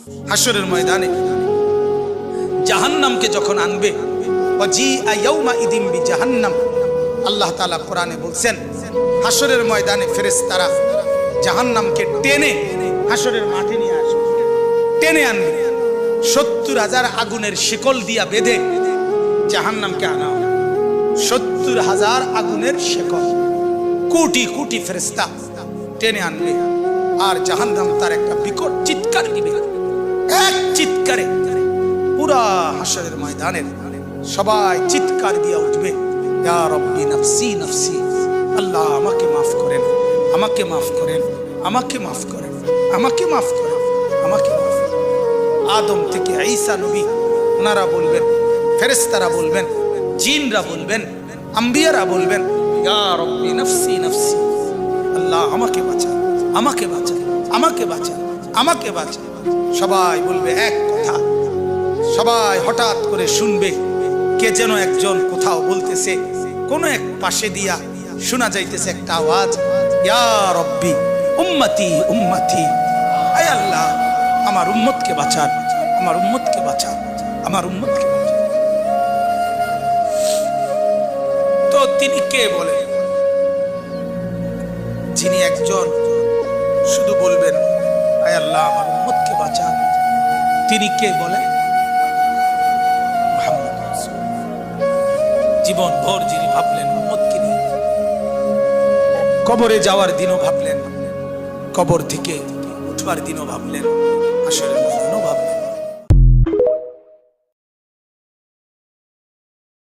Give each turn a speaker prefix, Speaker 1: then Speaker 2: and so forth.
Speaker 1: হাসরের ময়দানে জাহান্নামকে যখন আনবে, ওয়াজিআ ইয়াউমাইযিন বিজাহান্নাম, আল্লাহ তাআলা কোরআনে বলছেন হাসরের ময়দানে ফেরেশতারা জাহান্নামকে টেনে হাসরের মাঠে নিয়ে আসবে, টেনে আনবে। 70,000 আগুনের শিকল দিয়া বেঁধে জাহান্নামকে আনা হবে। 70,000 আগুনের শিকল, কোটি কোটি ফেরেশতা টেনে আনবে। আর জাহান্নাম তার একটা বিকট চিৎকার দিবে। এক চিৎকারে পুরা হাসরের ময়দানের সবাই চিৎকার দিয়া উঠবে, ইয়া রাব্বি নাফসি নাফসি, আল্লাহ আমাকে মাফ করেন, আমাকে মাফ করেন, আমাকে মাফ করেন, আমাকে মাফ করেন, আমাকে মাফ করেন। আদম থেকে ঈসা নবী ওনারা বলবেন, ফেরেশতারা বলবেন, জিনরা বলবেন, আম্বিয়ারা বলবেন, ইয়া রাব্বি নাফসি নাফসি, আল্লাহ আমাকে বাঁচান, আমাকে বাঁচান, আমাকে বাঁচান, আমাকে বাঁচান। সবাই বলবে এক কথা। সবাই হঠাৎ করে শুনবে কে যেন একজন কোথাও বলতেছে, কোন এক পাশে দিয়া শোনা যাইতেছে একটা আওয়াজ, ইয়া রাব্বি উম্মতি উম্মতি, আয় আল্লাহ আমার উম্মতকে বাঁচান, আমার উম্মতকে বাঁচান, আমার উম্মতকে বাঁচান। তো তিনি কে বলেন? যিনি একজন শুধু বলবেন আয় আল্লাহ আমার উম্মতকে বাঁচান, তিনি কে বলেন? মুহাম্মদ রাসূলুল্লাহ। জীবন ভর যিনি ভাবলেন উম্মতকে নিয়ে, কবরে যাওয়ার দিনও ভাবলেন, কবর থেকে উঠবার দিনও ভাবলেন, হাসরের